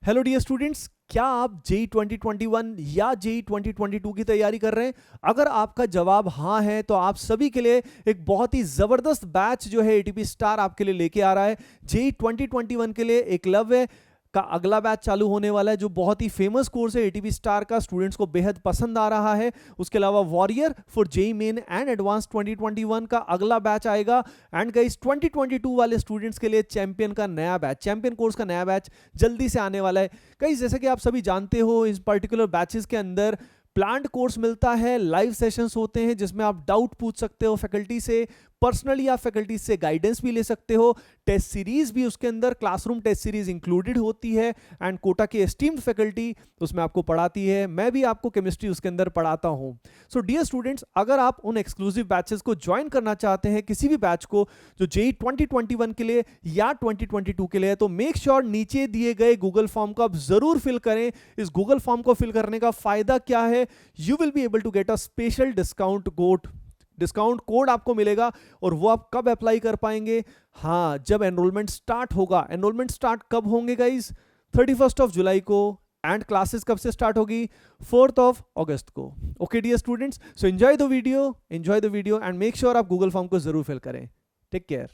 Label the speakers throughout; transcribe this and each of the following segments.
Speaker 1: Hello dear students, क्या आप JEE 2021 या जेई 2022 की तैयारी कर रहे हैं? अगर आपका जवाब हाँ है तो आप सभी के लिए एक बहुत ही जबरदस्त बैच जो है एटीपी स्टार आपके लिए लेके आ रहा है। जेई 2021 के लिए एकलव्य का अगला बैच चालू होने वाला है, जो बहुत ही फेमस कोर्स है एटीपी स्टार का, स्टूडेंट्स को बेहद पसंद आ रहा है। उसके अलावा warrior for JEE main and advance 2021 का अगला बैच आएगा। एंड गाइस 2022 वाले स्टूडेंट्स के लिए चैंपियन का नया बैच, चैंपियन कोर्स का नया बैच जल्दी से आने वाला है। गाइस जैसा कि आप सभी जानते हो, इस पर्टिकुलर बैचेस के अंदर प्लान्ड कोर्स मिलता है, लाइव सेशंस होते हैं जिसमें आप डाउट पूछ सकते हो फैकल्टी से, पर्सनली आप फैकल्टी से गाइडेंस भी ले सकते हो। टेस्ट सीरीज भी उसके अंदर, क्लासरूम टेस्ट सीरीज इंक्लूडेड होती है एंड कोटा की एस्टीम्ड फैकल्टी उसमें आपको पढ़ाती है। मैं भी आपको केमिस्ट्री उसके अंदर पढ़ाता हूं। सो डियर स्टूडेंट्स, अगर आप उन एक्सक्लूसिव बैचेस को ज्वाइन करना चाहते हैं, किसी भी बैच को जो जेई 2021 के लिए या 2022 के लिए है, तो मेक श्योर नीचे दिए गए गूगल फॉर्म को आप जरूर फिल करें। इस गूगल फॉर्म को फिल करने का फायदा क्या है? You will be able to get a special discount code आपको मिलेगा। और वो आप कब अप्लाई कर पाएंगे? हाँ, जब एनरोलमेंट स्टार्ट होगा। एनरोलमेंट स्टार्ट कब होंगे गाइज? 31 जुलाई को। एंड क्लासेस कब से स्टार्ट होगी? 4 अगस्त को। Okay dear students, so enjoy the video and make sure आप गूगल फॉर्म को जरूर फिल करें। Take care.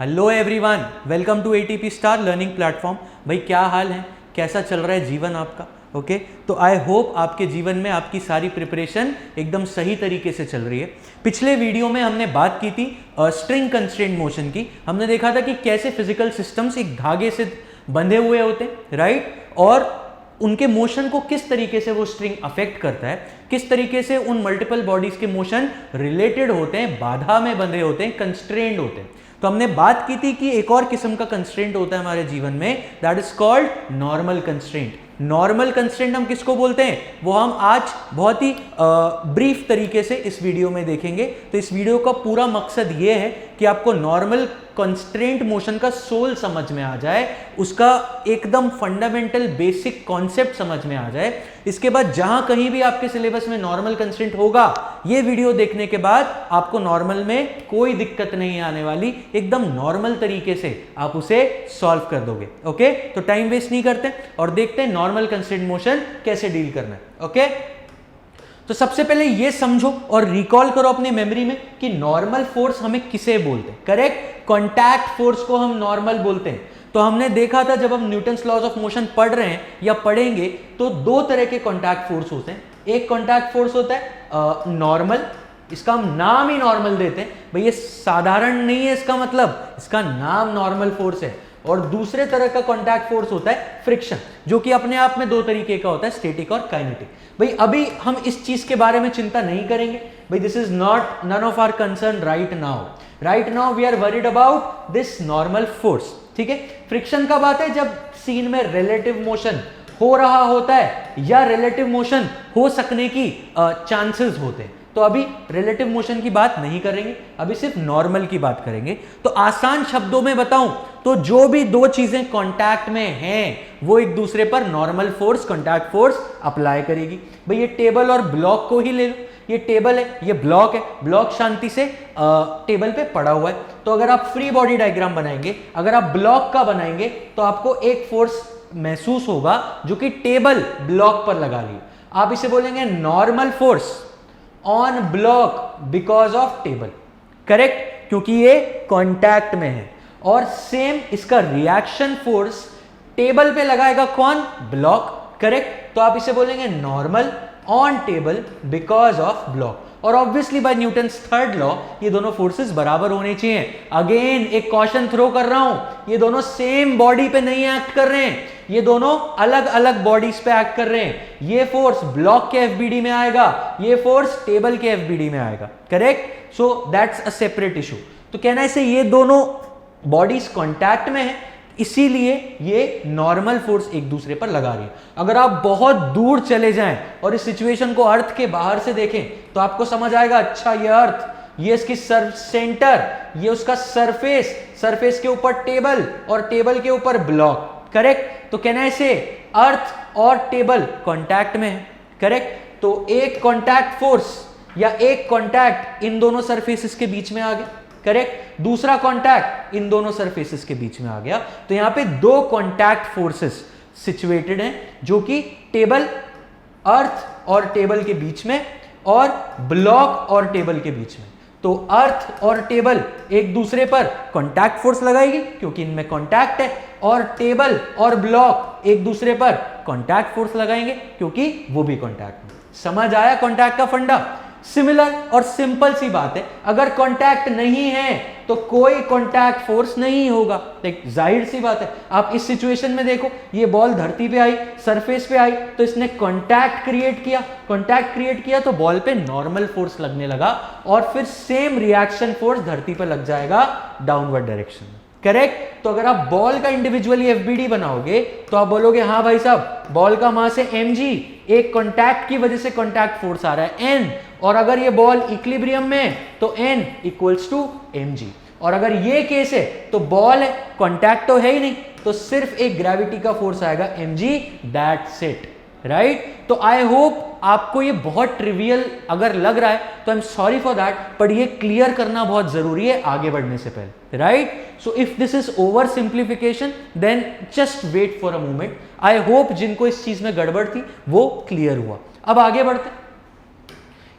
Speaker 2: Hello everyone, welcome to ATP star learning platform. भाई क्या हाल है, कैसा चल रहा है जीवन आपका? ओके तो आई होप आपके जीवन में आपकी सारी प्रिपरेशन एकदम सही तरीके से चल रही है। पिछले वीडियो में हमने बात की थी स्ट्रिंग कंस्ट्रेंट मोशन की। हमने देखा था कि कैसे फिजिकल सिस्टम्स एक धागे से बंधे हुए होते हैं, राइट, और उनके मोशन को किस तरीके से वो स्ट्रिंग अफेक्ट करता है, किस तरीके से उन मल्टीपल बॉडीज के मोशन रिलेटेड होते हैं, बाधा में बंधे होते हैं, कंस्ट्रेंड होते हैं। तो हमने बात की थी कि एक और किस्म का कंस्ट्रेंट होता है हमारे जीवन में, that is called normal constraint. Normal constraint हम किसको बोलते हैं, वो हम आज बहुत ही ब्रीफ तरीके से इस वीडियो में देखेंगे। तो इस वीडियो का पूरा मकसद ये है कि आपको नॉर्मल कंस्ट्रेंट मोशन का सोल समझ में आ जाए, उसका एकदम फंडामेंटल बेसिक कॉन्सेप्ट समझ में आ जाए। इसके बाद जहां कहीं भी आपके सिलेबस में नॉर्मल कंस्ट्रेंट होगा, ये वीडियो देखने के बाद आपको नॉर्मल में कोई दिक्कत नहीं आने वाली, एकदम नॉर्मल तरीके से आप उसे सॉल्व कर दोगे। ओके, तो टाइम वेस्ट नहीं करते और देखते हैं नॉर्मल कंस्ट्रेंट मोशन कैसे डील करना है। ओके, तो सबसे पहले ये समझो और रिकॉल करो अपनी मेमोरी में कि नॉर्मल फोर्स हमें किसे बोलते हैं। करेक्ट, कॉन्टैक्ट फोर्स को हम नॉर्मल बोलते हैं। तो हमने देखा था जब हम न्यूटन्स लॉज ऑफ मोशन पढ़ रहे हैं या पढ़ेंगे, तो दो तरह के कॉन्टैक्ट फोर्स होते हैं। एक कॉन्टैक्ट फोर्स होता है नॉर्मल, इसका हम नाम ही नॉर्मल देते हैं। भाई ये साधारण नहीं है, इसका मतलब इसका नाम नॉर्मल फोर्स है। और दूसरे तरह का कॉन्टैक्ट फोर्स होता है फ्रिक्शन, जो कि अपने आप में दो तरीके का होता है, स्टैटिक और काइनेटिक। भाई अभी हम इस चीज के बारे में चिंता नहीं करेंगे। भाई this is not none of our concern right now. Right now we are worried about this normal force. ठीक है, फ्रिक्शन कब आता है? जब सीन में रिलेटिव मोशन हो रहा होता है या रिलेटिव मोशन हो सकने की चांसेस होते हैं। तो अभी रिलेटिव मोशन की बात नहीं करेंगे, अभी सिर्फ नॉर्मल की बात करेंगे। तो आसान शब्दों में बताऊं तो जो भी दो चीजें कांटेक्ट में हैं, वो एक दूसरे पर normal force, contact force apply करेगी। भाई ये टेबल और ब्लॉक को ही ले लो, ये टेबल है, ये ब्लॉक है, ब्लॉक शांति से टेबल पे पड़ा हुआ है। तो अगर आप फ्री बॉडी डायग्राम बनाएंगे, अगर आप ब्लॉक का बनाएंगे, तो आपको एक फोर्स महसूस होगा जो कि टेबल ब्लॉक पर लगा रही है। आप इसे बोलेंगे normal force on block because of table. Correct, क्योंकि ये कांटेक्ट में है। और सेम इसका रिएक्शन फोर्स टेबल पे लगाएगा कौन? ब्लॉक। करेक्ट, तो आप इसे बोलेंगे normal on table because of block. और obviously by Newton's third law ये दोनों फोर्सेस बराबर होने चाहिए। अगेन एक क्वेश्चन थ्रो कर रहा हूं, ये दोनों सेम बॉडी पे नहीं एक्ट कर रहे हैं, ये दोनों अलग अलग बॉडीज पे एक्ट कर रहे हैं। ये फोर्स ब्लॉक के एफबीडी में आएगा, ये फोर्स टेबल के एफबीडी में आएगा। Correct, so that's a separate issue. तो कहना है से ये दोनों बॉडीज कांटेक्ट में है, इसीलिए ये नॉर्मल फोर्स एक दूसरे पर लगा रही है। अगर आप बहुत दूर चले जाएं और इस सिचुएशन को अर्थ के बाहर से देखें, तो आपको समझ आएगा, अच्छा ये अर्थ, ये इसकी सेंटर, ये उसका सरफेस, सरफेस के ऊपर टेबल और टेबल के ऊपर ब्लॉक। करेक्ट, तो कहना है से अर्थ और टेबल कांटेक्ट में है। करेक्ट, तो एक कांटेक्ट फोर्स या एक कांटेक्ट इन दोनों सरफेसेस के बीच में आ गया। करेक्ट, दूसरा कांटेक्ट इन दोनों सरफेसेस के बीच में आ गया। तो यहां पे दो कांटेक्ट फोर्सेस सिचुएटेड हैं, जो कि टेबल, अर्थ और टेबल के बीच में और ब्लॉक और टेबल के बीच में। तो अर्थ और टेबल एक दूसरे पर कांटेक्ट फोर्स लगाएगी क्योंकि इनमें कांटेक्ट है, और टेबल और ब्लॉक एक दूसरे पर कांटेक्ट फोर्स लगाएंगे क्योंकि वो भी कांटेक्ट में। समझ आया कांटेक्ट का फंडा? सिमिलर और सिंपल सी बात है, अगर कांटेक्ट नहीं है तो कोई कांटेक्ट फोर्स नहीं होगा। एक जाहिर सी बात है। आप इस सिचुएशन में देखो, ये बॉल धरती पे आई, सरफेस पे आई, तो इसने कांटेक्ट क्रिएट किया, कांटेक्ट क्रिएट किया तो बॉल पे नॉर्मल फोर्स लगने लगा और फिर सेम रिएक्शन फोर्स धरती पे लग जाएगा डाउनवर्ड डायरेक्शन में। करेक्ट? तो अगर आप बॉल का इंडिविजुअली एफबीडी बनाओगे तो आप बोलोगे हाँ भाई साहब, बॉल का मास है mg, एक कांटेक्ट की वजह से कांटेक्ट फोर्स आ रहा है n, और अगर ये बॉल इक्विलिब्रियम में है तो n इक्वल्स टू mg, और अगर ये केस है तो बॉल है, कांटेक्ट तो है ही नहीं, तो सिर्फ एक ग्रेविटी का फोर्स आएगा mg, दैट्स इट। राइट? तो आई होप आपको ये बहुत ट्रिवियल अगर लग रहा है तो I am sorry for that, पर ये क्लियर करना बहुत जरूरी है आगे बढ़ने से पहले। Right? So if this is over simplification then just wait for a moment. I hope जिनको इस चीज में गड़बड़ थी वो क्लियर हुआ। अब आगे बढ़ते हैं।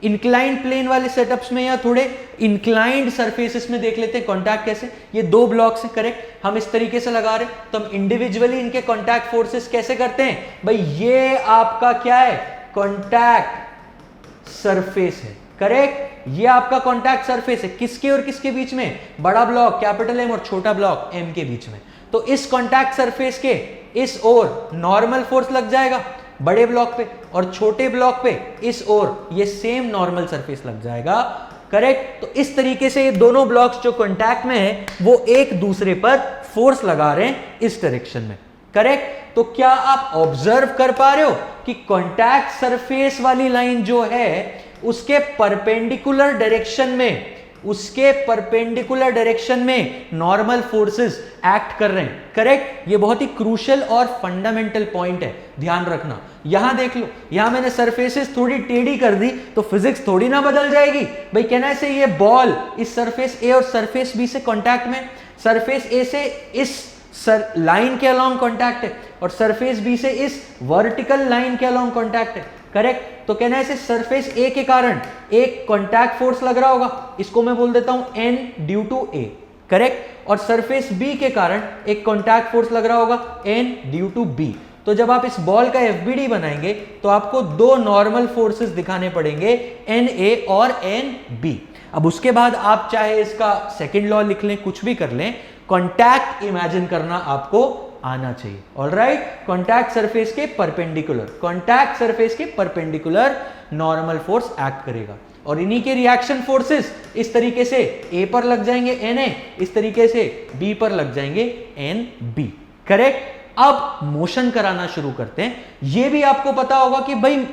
Speaker 2: इंक्लाइंड प्लेन वाले सेटअप्स में या थोड़े इंक्लाइंड सरफेसेस में देख लेते हैं कांटेक्ट कैसे। ये दो ब्लॉक्स हैं, करेक्ट, हम इस तरीके से लगा रहे हैं, तो हम इंडिविजुअली इनके कांटेक्ट फोर्सेस कैसे करते हैं भाई? ये आपका क्या है? कांटेक्ट सरफेस है। करेक्ट? ये आपका कांटेक्ट सरफेस है, किसके और किसके बीच में? बड़ा ब्लॉक कैपिटल एम और छोटा ब्लॉक एम के बीच में। तो इस कांटेक्ट सरफेस के इस ओर नॉर्मल फोर्स लग जाएगा बड़े ब्लॉक पे, और छोटे ब्लॉक पे इस ओर ये सेम नॉर्मल सरफेस लग जाएगा। करेक्ट? तो इस तरीके से ये दोनों ब्लॉक्स जो कांटेक्ट में है वो एक दूसरे पर फोर्स लगा रहे हैं इस डायरेक्शन में। करेक्ट? तो क्या आप ऑब्जर्व कर पा रहे हो कि कांटेक्ट सरफेस वाली लाइन जो है उसके परपेंडिकुलर डायरेक्शन में नॉर्मल फोर्सेस एक्ट कर रहे हैं। करेक्ट? ये बहुत ही क्रूशियल और फंडामेंटल पॉइंट है, ध्यान रखना। यहां देख लो, यहां मैंने सरफेसेस थोड़ी टेढ़ी कर दी तो फिजिक्स थोड़ी ना बदल जाएगी भाई। कहना से ये बॉल इस सरफेस ए और सरफेस बी से कांटेक्ट में, सरफेस ए से इस लाइन के अलोंग कांटेक्ट है और सरफेस बी से इस वर्टिकल लाइन के अलोंग कांटेक्ट है। करेक्ट? तो कहना है सरफेस ए के कारण एक कांटेक्ट फोर्स लग रहा होगा, इसको मैं बोल देता हूं N due to A। Correct? और सरफेस बी के कारण एक कांटेक्ट फोर्स लग रहा होगा N ड्यू टू B। तो जब आप इस बॉल का एफबीडी बनाएंगे तो आपको दो नॉर्मल फोर्सेस दिखाने पड़ेंगे, NA और NB। अब उसके बाद आप चाहे इसका सेकंड लॉ लिख लें, कुछ भी कर लें, कांटेक्ट इमेजिन करना आपको आना चाहिए। ऑलराइट? कांटेक्ट सरफेस के परपेंडिकुलर नॉर्मल फोर्स एक्ट करेगा और इन्हीं के रिएक्शन फोर्सेस इस तरीके से ए पर लग जाएंगे Na, इस तरीके से बी पर लग जाएंगे Nb। करेक्ट? अब मोशन कराना शुरू करते हैं। यह भी आपको पता होगा कि भाई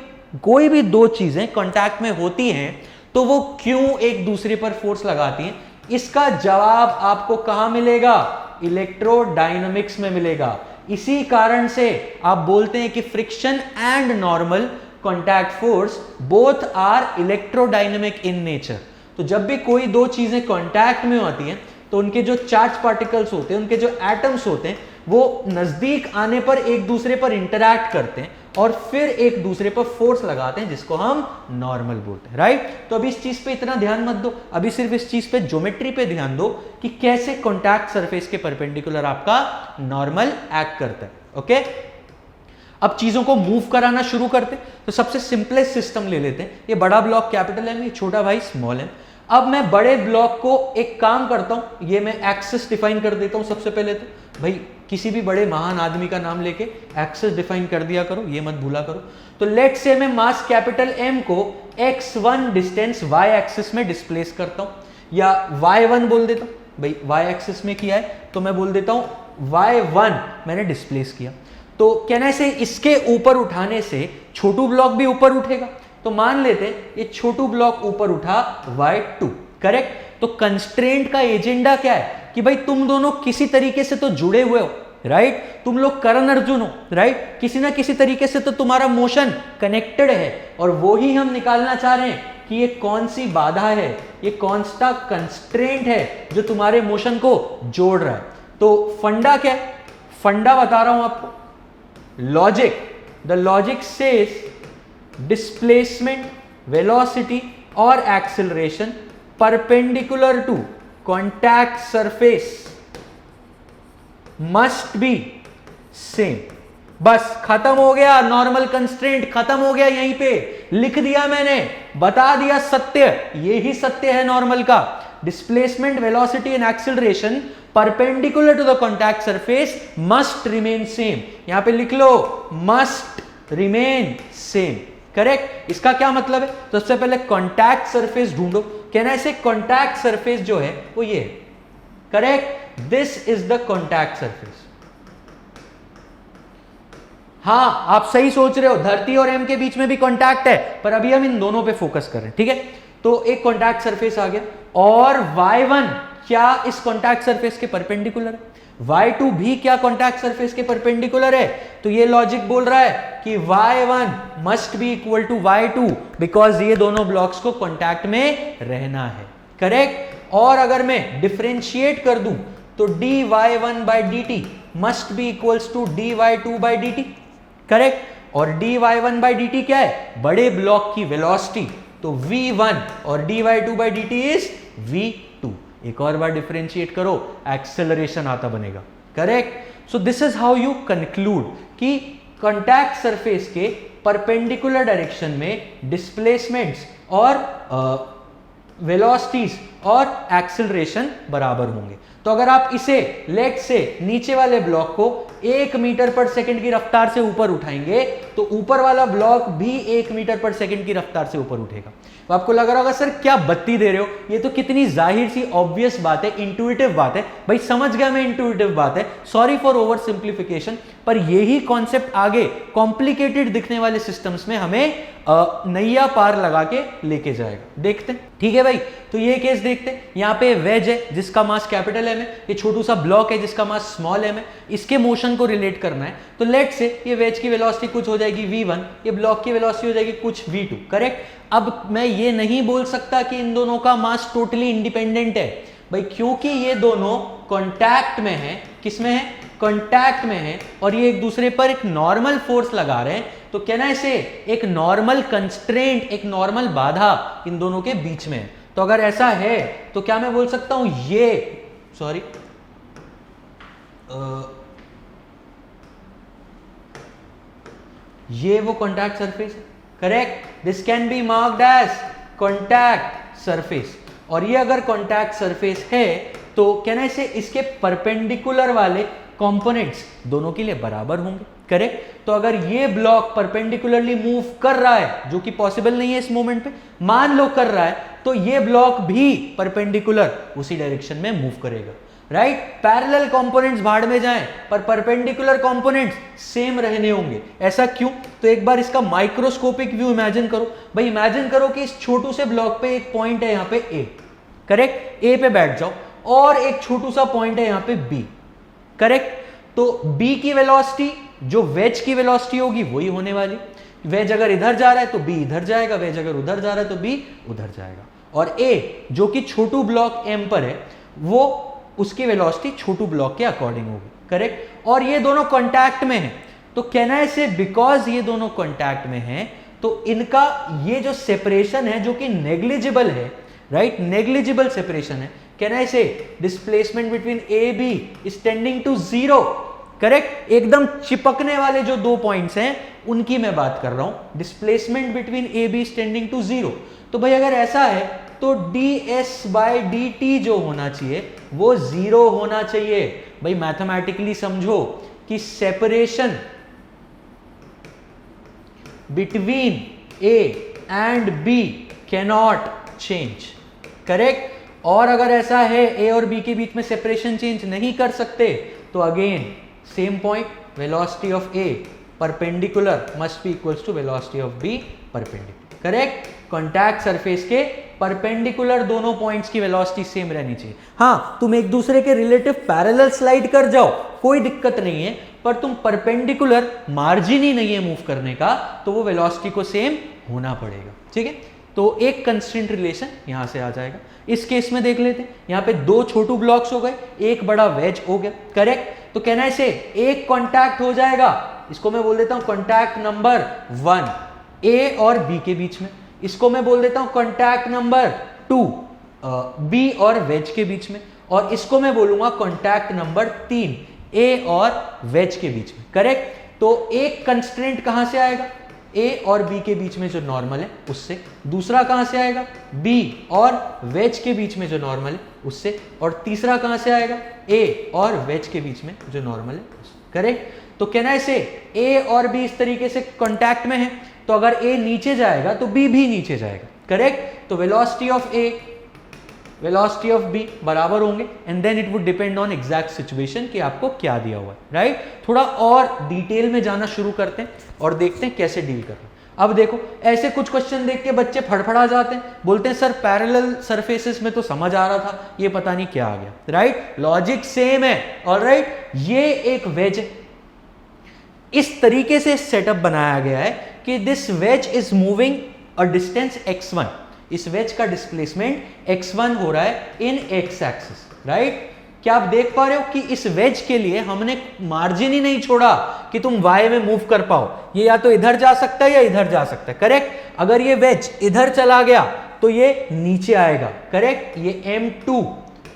Speaker 2: कोई भी दो चीजें कांटेक्ट में होती हैं तो वो क्यों एक दूसरे पर फोर्स लगाती हैं, इसका जवाब आपको कहां मिलेगा? इलेक्ट्रोडायनामिक्स में मिलेगा। इसी कारण से आप बोलते हैं कि friction and normal contact force both are electrodynamic in nature. तो जब भी कोई दो चीजें कांटेक्ट में होती हैं तो उनके जो चार्ज पार्टिकल्स होते हैं, उनके जो एटम्स होते हैं, वो नजदीक आने पर एक दूसरे पर इंटरैक्ट करते हैं और फिर एक दूसरे पर फोर्स लगाते हैं, जिसको हम नॉर्मल बोलते हैं। राइट? तो अभी इस चीज पे इतना ध्यान मत दो, अभी सिर्फ इस चीज पे, ज्योमेट्री पे ध्यान दो कि कैसे कांटेक्ट सरफेस के परपेंडिकुलर आपका नॉर्मल एक्ट करता है। ओके? अब चीजों को मूव कराना शुरू करते हैं। तो सबसे सिंपलेस्ट सिस्टम ले लेते हैं। ये बड़ा ब्लॉक कैपिटल एम, ये छोटा भाई स्मॉल एम। अब मैं बड़े ब्लॉक को एक काम करता हूं, ये मैं एक्सिस डिफाइन कर देता हूं सबसे पहले। तो भाई किसी भी बड़े महान आदमी का नाम लेके एक्सिस डिफाइन कर दिया करो, ये मत भूला करो। तो लेट से मैं मास कैपिटल एम को x1 डिस्टेंस y एक्सिस में डिस्प्लेस करता हूं, या y1 बोल देता हूं। भाई y एक्सिस में किया है तो मैं बोल देता हूं y1 मैंने डिस्प्लेस किया। तो कहना से इसके ऊपर उठाने से छोटू ब्लॉक भी ऊपर उठेगा। तो मान लेते हैं ये छोटू ब्लॉक ऊपर उठा y2। करेक्ट? तो कंस्ट्रेंट का एजेंडा क्या है कि भाई तुम दोनों किसी तरीके से तो जुड़े हुए हो। राइट? तुम लोग करण अर्जुन हो। राइट? किसी ना किसी तरीके से तो तुम्हारा मोशन कनेक्टेड है और वो ही हम निकालना चाह रहे हैं कि ये कौन सी बाधा है, ये कौन सा कंस्ट्रेंट है जो तुम्हारे मोशन को जोड़ रहा है। तो फंडा क्या है? फंडा बता रहा हूं आपको। The logic says displacement, velocity और acceleration perpendicular to contact surface must be same. बस खत्म हो गया, नॉर्मल कंस्ट्रेंट खत्म हो गया, यहीं पे लिख दिया मैंने, बता दिया सत्य, यही सत्य है नॉर्मल का। Displacement, velocity and acceleration perpendicular to the contact surface must remain same. यहां पे लिख लो मस्ट रिमेन सेम, करेक्ट। इसका क्या मतलब है? तो सबसे पहले कॉन्टैक्ट सरफेस ढूंढो। कहना ऐसे कॉन्टैक्ट सरफेस जो है वो ये है, correct. This is the contact surface. हां, आप सही सोच रहे हो, धरती और एम के बीच में भी कॉन्टैक्ट है, पर अभी हम इन दोनों पे फोकस कर रहे हैं, ठीक है। तो एक कॉन्टैक्ट सरफेस आ गया, और y1 क्या इस कॉन्टैक्ट सरफेस के परपेंडिकुलर है, y2 भी क्या कॉन्टैक्ट सरफेस के परपेंडिकुलर है। तो ये लॉजिक बोल रहा है कि y1 must be equal to y2 because ये दोनों ब्लॉक्स को कॉन्टैक्ट में रहना है, करेक्ट। और अगर मैं डिफरेंशिएट कर दूं तो dy1 by dt must be equals to dy2 by dt, correct. और dy1 बाई dt क्या है? बड़े ब्लॉक की वेलोसिटी, तो v1 और dy2 by dt is v2। एक और बार डिफरेंशिएट करो, एक्सेलरेशन आता बनेगा, correct. So this is how you conclude कि कॉन्टैक्ट सरफेस के परपेंडिकुलर डायरेक्शन में डिस्प्लेसमेंट्स और वेलोसिटीज और एक्सेलरेशन बराबर होंगे। तो अगर आप इसे लेट से नीचे वाले ब्लॉक को 1 मीटर पर सेकंड की रफ्तार से ऊपर उठाएंगे तो ऊपर वाला ब्लॉक भी 1 मीटर पर सेकंड की रफ्तार से ऊपर उठेगा। तो आपको लग रहा होगा सर क्या बत्ती दे रहे हो, ये तो कितनी जाहिर सी ऑब्वियस बात है, इंट्यूटिव बात है। भाई समझ गया मैं, इंट्यूटिव बात है, सॉरी फॉर ओवर सिंप्लीफिकेशन, पर यही कॉन्सेप्ट आगे कॉम्प्लिकेटेड दिखने वाले सिस्टम्स में हमें नैया पार लगा के लेके जाएगा। देखते हैं, ठीक है भाई। तो ये केस देखते हैं, यहाँ पे वेज है जिसका मास कैपिटल एम है, ये छोटू सा ब्लॉक है जिसका मास स्मॉल एम है, इसके मोशन को रिलेट करना है। तो लेट से ये वेज की वेलोसिटी कुछ हो जाएगी v1, ये ब्लॉक की वेलोसिटी हो जाएगी कुछ v2, करेक्ट। अब मैं ये नहीं बोल सकता कि इन दोनों का मास टोटली इंडिपेंडेंट है भाई, क्योंकि ये दोनों कॉन्टैक्ट में है। किस में है? कॉन्टैक्ट में है, और ये एक दूसरे पर एक नॉर्मल फोर्स लगा रहे हैं। तो कहना है इसे एक नॉर्मल कंस्ट्रेंट, एक नॉर्मल बाधा इन दोनों के बीच में है। तो अगर ऐसा है तो क्या मैं बोल सकता हूं ये वो कॉन्टैक्ट सरफेस है, correct. This can be marked as contact surface. और ये अगर कॉन्टैक्ट सरफेस है तो कहना इसे इसके परपेंडिकुलर वाले कंपोनेंट्स दोनों के लिए बराबर होंगे, करेक्ट। तो अगर ये ब्लॉक परपेंडिकुलरली मूव कर रहा है, जो कि पॉसिबल नहीं है इस मोमेंट पे, मान लो कर रहा है, तो ये ब्लॉक भी परपेंडिकुलर उसी डायरेक्शन में मूव करेगा, राइट। पैरेलल कंपोनेंट्स भाड़ में जाएं, पर परपेंडिकुलर कंपोनेंट्स सेम रहने होंगे। ऐसा क्यों? तो एक बार इसका माइक्रोस्कोपिक व्यू इमेजिन करो। भाई इमेजिन करो कि इस छोटू से ब्लॉक पे एक पॉइंट है यहाँ पे ए, करेक्ट। ए पे बैठ जाओ, और एक छोटू सा पॉइंट है यहाँ पे बी, करेक्ट। तो बी की वेलोसिटी जो वेज की वेलोसिटी होगी वही होने वाली। वेज अगर इधर जा रहा है तो बी इधर जाएगा, वेज अगर उधर जा रहा है तो बी उधर जाएगा। और ए जो कि छोटू ब्लॉक एम पर है, वो उसकी वेलोसिटी छोटू ब्लॉक के अकॉर्डिंग होगी, करेक्ट। और ये दोनों कॉन्टैक्ट में है, तो कहना है इसे बिकॉज ये दोनों कॉन्टैक्ट में हैं तो इनका ये जो सेपरेशन है जो कि नेग्लिजिबल है, राइट, नेग्लिजिबल सेपरेशन है। कहना है इसे displacement between A B is tending to 0, correct. एकदम चिपकने वाले जो दो पॉइंट्स हैं उनकी मैं बात कर रहा हूं। Displacement between A B is tending to 0। तो भाई अगर ऐसा है तो ds बाई dt जो होना चाहिए वो 0 होना चाहिए। भाई मैथमेटिकली समझो कि separation between a and b cannot change, correct. और अगर ऐसा है a और b के बीच में सेपरेशन चेंज नहीं कर सकते तो again same point, velocity of a perpendicular must be equals to velocity of b perpendicular, correct. Contact surface के परपेंडिकुलर दोनों पॉइंट्स की वेलोसिटी सेम रहनी चाहिए। हाँ, तुम एक दूसरे के रिलेटिव पैरेलल स्लाइड कर जाओ, कोई दिक्कत नहीं है, पर तुम परपेंडिकुलर मार्जिन ही नहीं है मूव करने का, तो वो वेलोसिटी को सेम होना पड़ेगा, ठीक है। तो एक कंस्ट्रेंट रिलेशन यहां से आ जाएगा। इस केस में देख लेते हैं, यहां पे दो छोटू ब्लॉक्स हो गए, एक बड़ा वेज हो गया, करेक्ट। तो तो कहना है इसे एक कांटेक्ट हो जाएगा, इसको मैं बोल देता हूं कांटेक्ट नंबर 1 ए और बी के बीच में, इसको मैं बोल देता हूं कांटेक्ट नंबर 2 बी और वेज के बीच में, और इसको मैं बोलूंगा कांटेक्ट नंबर 3 ए और वेज के बीच में। करेक्ट? तो एक कंस्ट्रेंट कहां से आएगा? ए और बी के बीच में जो नॉर्मल है उससे। दूसरा कहां से आएगा? बी और वेज के बीच में जो नॉर्मल है उससे। और तीसरा कहां से आएगा? ए और वेज के बीच में जो नॉर्मल है उससे। करेक्ट? तो कहना है इसे ए और बी इस तरीके से कांटेक्ट में है, तो अगर ए नीचे जाएगा तो बी भी नीचे जाएगा। करेक्ट? तो velocity of A velocity of B बराबर होंगे, and then it would depend on exact situation कि आपको क्या दिया हुआ है। राइट? थोड़ा और डिटेल में जाना शुरू करते हैं और देखते हैं कैसे डील कर रहे हैं। अब देखो, ऐसे कुछ क्वेश्चन देख के बच्चे फड़फड़ा जाते हैं, बोलते हैं सर पैरेलल सरफेसेस में तो समझ आ रहा था, ये पता नहीं क्या आ गया। राइट? लॉजिक सेम है। ऑलराइट? ये एक वेज है, इस तरीके से सेटअप बनाया गया है कि this wedge is moving a distance x1, इस वेज का डिस्प्लेसमेंट x1 हो रहा है इन x एक्सिस। राइट? क्या आप देख पा रहे हो कि इस वेज के लिए हमने मार्जिन ही नहीं छोड़ा कि तुम y में मूव कर पाओ, ये या तो इधर जा सकता है या इधर जा सकता है। करेक्ट? अगर ये वेज इधर चला गया तो ये नीचे आएगा। करेक्ट? ये m2,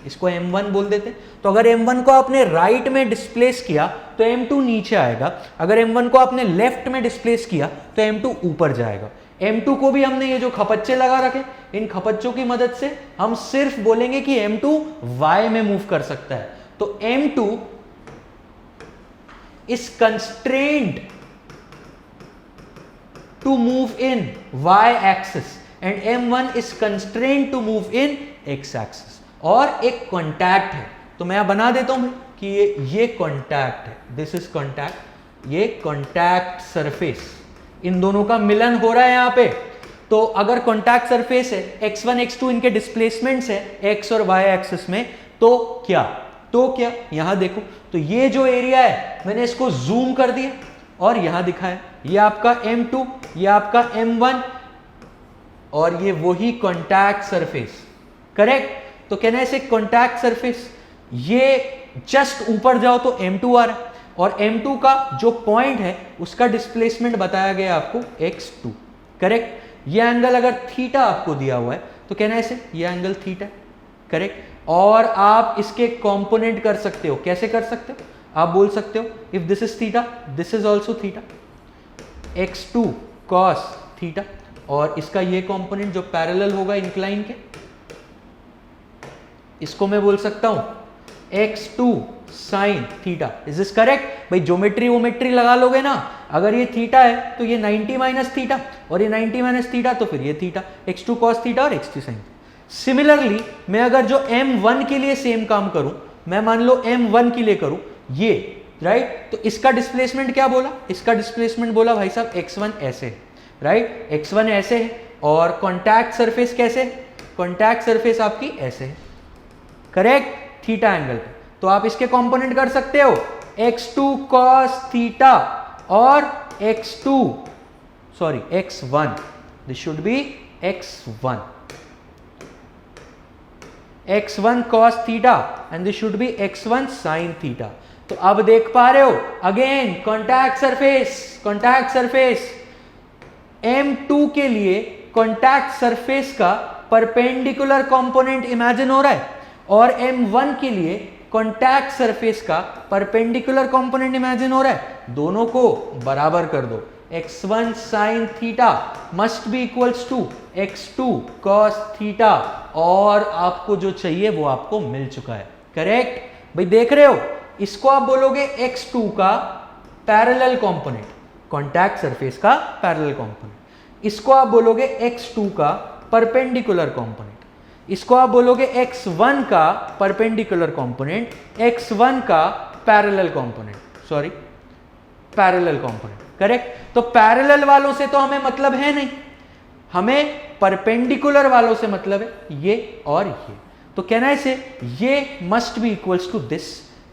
Speaker 2: इसको m1 बोल देते हैं। तो अगर m1 को आपने राइट में डिस्प्लेस किया तो m2 नीचे आएगा, अगर m1 को आपने लेफ्ट में डिस्प्लेस किया तो m2 ऊपर जाएगा। m2 को भी हमने ये जो खपच्चे लगा रखे, इन खपच्चों की मदद से हम सिर्फ बोलेंगे कि m2 y में मूव कर सकता है। तो m2 is constrained to move in y axis and m1 is constrained to move in x axis। और एक कॉन्टैक्ट है, तो मैं बना देता हूं कि ये कॉन्टैक्ट है, दिस इज कॉन्टैक्ट, ये कॉन्टैक्ट सरफेस, इन दोनों का मिलन हो रहा है यहां पे। तो अगर कॉन्टैक्ट सरफेस है, x1 x2 इनके डिस्प्लेसमेंट्स है x और y एक्सिस में, तो क्या यहां देखो, तो ये जो एरिया है मैंने इसको जूम कर दिया और यहां दिखाया, ये आपका m2, ये आपका m1 और ये वही कॉन्टैक्ट सरफेस। करेक्ट? तो कहना है इसे कॉन्टैक्ट सरफेस, ये जस्ट ऊपर जाओ तो m2 आ रहा है, और m2 का जो पॉइंट है उसका डिस्प्लेसमेंट बताया गया आपको x2। करेक्ट? ये एंगल अगर थीटा आपको दिया हुआ है तो कहना है इसे ये एंगल थीटा। करेक्ट? और आप इसके कंपोनेंट कर सकते हो, कैसे कर सकते हो? आप बोल सकते हो if this is theta this is also theta, x2 cos theta, और इसका ये कंपोनेंट जो पैरेलल होगा इंक्लाइन के, इसको मैं बोल सकता हूं x2 sin theta. Is this correct? भाई ज्योमेट्री लगा लोगे ना, अगर ये थीटा है तो ये 90 माइनस थीटा, और ये 90 माइनस थीटा तो फिर ये थीटा, x2 cos थीटा और x2 sin। सिमिलरली मैं अगर जो m1 के लिए सेम काम करूं, मैं मान लो m1 के लिए करूं ये, राइट? तो इसका डिस्प्लेसमेंट क्या बोला? इसका डिस्प्लेसमेंट बोला भाई साहब x1 ऐसे है, राइट? x1 ऐसे है, और कॉन्टैक्ट सरफेस कैसे? कॉन्टैक्ट सरफेस आपकी ऐसे है। करेक्ट? थीटा एंगल पे, तो आप इसके कंपोनेंट कर सकते हो x2 cos थीटा और x1, this should be x1 cos theta and this should be x1 sin theta. तो अब देख पा रहे हो, अगेन कॉन्टैक्ट सरफेस m2 के लिए कॉन्टैक्ट सरफेस का परपेंडिकुलर कंपोनेंट इमेजिन हो रहा है, और m1 के लिए कॉन्टैक्ट सरफेस का परपेंडिकुलर कंपोनेंट इमेजिन हो रहा है। दोनों को बराबर कर दो, x1 sin theta must be equals to x2 cos theta, और आपको जो चाहिए वो आपको मिल चुका है। करेक्ट? भाई देख रहे हो, इसको आप बोलोगे x2 का पैरेलल कंपोनेंट, कॉन्टैक्ट सरफेस का पैरेलल कंपोनेंट, इसको आप बोलोगे x2 का परपेंडिकुलर कंपोनेंट, इसको आप बोलोगे x1 का परपेंडिकुलर कंपोनेंट, x1 का parallel component, parallel component. Correct? तो पैरेलल वालों से तो हमें मतलब है नहीं, हमें परपेंडिकुलर वालों से मतलब है ये और ये। तो कहना है इसे ये must be equals to this,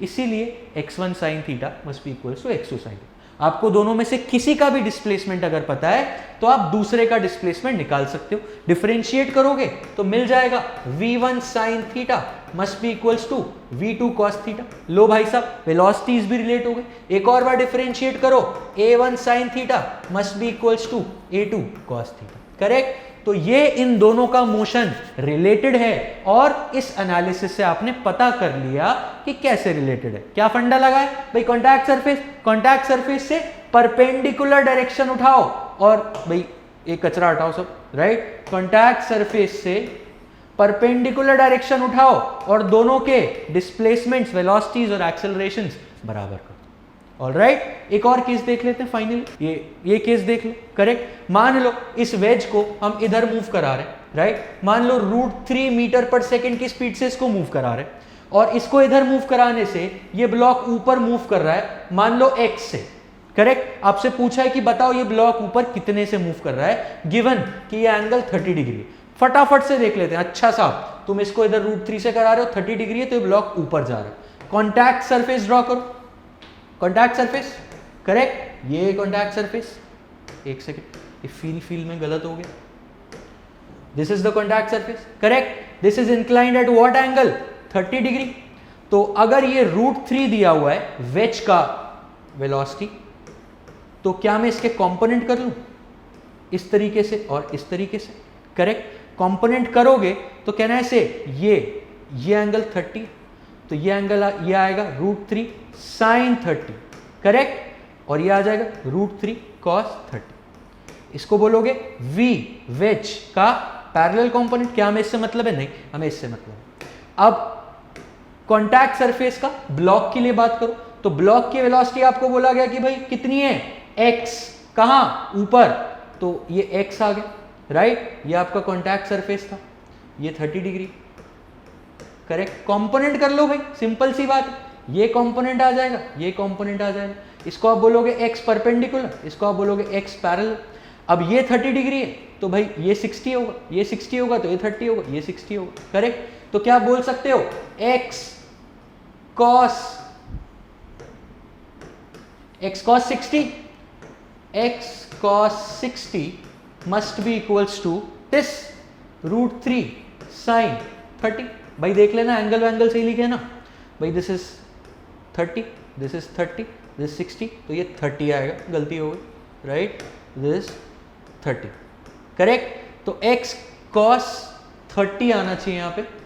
Speaker 2: इसीलिए x1 sin theta must be equals to x2 sin। आपको दोनों में से किसी का भी डिस्प्लेसमेंट अगर पता है तो आप दूसरे का डिस्प्लेसमेंट निकाल सकते हो। डिफरेंशिएट करोगे तो मिल जाएगा v1 sin theta must be equals to v2 cos theta. लो भाई साहब, वेलोसिटीज भी रिलेट हो गई। एक और बार डिफरेंशिएट करो, a1 sin theta must be equals to a2 cos theta. Correct? तो ये इन दोनों का मोशन रिलेटेड है और इस एनालिसिस से आपने पता कर लिया कि कैसे रिलेटेड है। क्या फंडा लगा है भाई? कॉन्टैक्ट सरफेस से परपेंडिकुलर डायरेक्शन उठाओ और भाई एक कचरा हटाओ सब, राइट? कॉन्टैक्ट सरफेस से परपेंडिकुलर डायरेक्शन उठाओ और दोनों के डिस्प्लेसमेंट्स, वेलोसिटीज और एक्सेलरेशंस बराबर करो। ऑलराइट, एक और केस देख लेते हैं फाइनली। ये केस देख लो। करेक्ट? मान लो इस वेज को हम इधर मूव करा रहे हैं, राइट? मान लो √3 मीटर पर सेकेंड की स्पीड से इसको मूव करा रहे हैं और इसको इधर मूव कराने से ये ब्लॉक ऊपर मूव कर रहा है, मान लो x से। करेक्ट? आपसे पूछा है कि बताओ ये ब्लॉक ऊपर कितने से मूव कर रहा है, गिवन कि ये एंगल 30 डिग्री। फटाफट से देख लेते हैं। अच्छा साहब, तुम इसको इधर √3 से करा रहे हो, 30 डिग्री है तो ये ब्लॉक ऊपर जा रहा है। कॉन्टैक्ट सरफेस ड्रॉ करो। Contact surface, correct? ये कॉन्टैक्ट सरफेस, एक सेकेंड, ये फील में गलत हो गया। This is the contact surface, correct? This is inclined at what angle? 30 degree. तो अगर ये √3 दिया हुआ है वेज का वेलोसिटी, तो क्या मैं इसके कंपोनेंट कर लूं इस तरीके से और इस तरीके से? करेक्ट? कंपोनेंट करोगे तो कहना है से ये एंगल 30, तो ये एंगल ये आएगा √3 sin 30, करेक्ट? और ये आ जाएगा √3 cos 30। इसको बोलोगे v वेज का पैरेलल कंपोनेंट। क्या हमें इससे मतलब है? नहीं, हमें इससे मतलब है। अब कॉन्टैक्ट सरफेस का ब्लॉक के लिए बात करो तो ब्लॉक की वेलोसिटी आपको बोला गया कि भाई कितनी है? x। कहां? ऊपर। तो ये x आ गया, राइट? ये आपका कॉन्टैक्ट सरफेस था, ये 30 डिग्री। करेक्ट? कंपोनेंट कर लो भाई, सिंपल सी बात है। ये कंपोनेंट आ जाएगा, ये कंपोनेंट आ जाएगा। इसको आप बोलोगे x परपेंडिकुलर, इसको आप बोलोगे x पैरेलल। अब ये 30 डिग्री है तो भाई ये 60 होगा, ये 60 होगा तो ये 30 होगा, ये 60 होगा। करेक्ट? तो क्या बोल सकते हो? x cos 60, x cos 60 must be equals to this √3 sin 30। भाई देख लेना, एंगल सही लिखे ना भाई। This is 30, this is 30, this 60, तो ये 30 आएगा, गलती हो गई, राइट? This 30, correct? तो x cos 30 आना चाहिए यहां पे।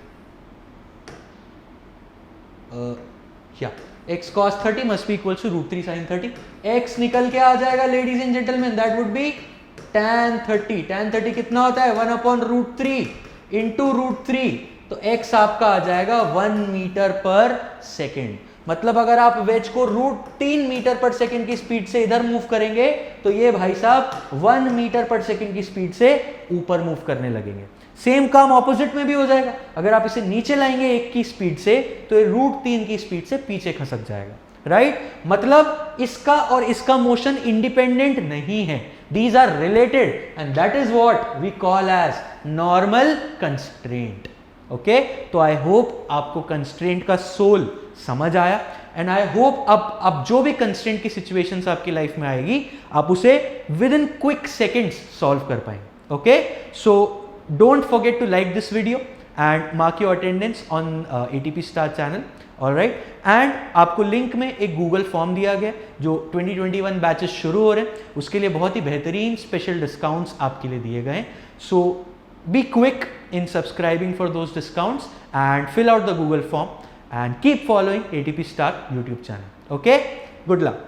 Speaker 2: क्या x cos 30 must be equals to √3 sin 30। x निकल के आ जाएगा ladies and gentleman, that would be tan 30। tan 30 कितना होता है? 1/√3 इंटू √3, तो x आपका आ जाएगा 1 मीटर पर सेकेंड। मतलब अगर आप वेज को √3 मीटर पर सेकेंड की स्पीड से इधर मूव करेंगे तो ये भाई साहब 1 मीटर पर सेकेंड की स्पीड से ऊपर मूव करने लगेंगे। सेम काम ऑपोजिट में भी हो जाएगा। अगर आप इसे नीचे लाएंगे 1 की स्पीड से तो ये √3 की स्पीड से पीछे खसक जाएगा, राइट? मतलब इसका और इसका मोशन इंडिपेंडेंट नहीं है, these are related and that is what we call as normal constraint. Okay, तो आई होप आपको कंस्ट्रेंट का सोल समझ आया एंड आई होप अब जो भी कंस्ट्रेंट की सिचुएशंस आपकी लाइफ में आएगी आप उसे within quick seconds solve कर पाएंगे। Okay, so don't forget to like this video and mark your attendance on ATP star channel. Alright, and आपको लिंक में एक गूगल फॉर्म दिया गया जो 2021 बैचेस शुरू हो रहे हैं, उसके लिए बहुत ही बेहतरीन स्पेशल डिस्काउंट्स आपके लिए दिए गए हैं। सो be quick in subscribing for those discounts and fill out the Google form and keep following ATP Star YouTube channel. Okay, good luck.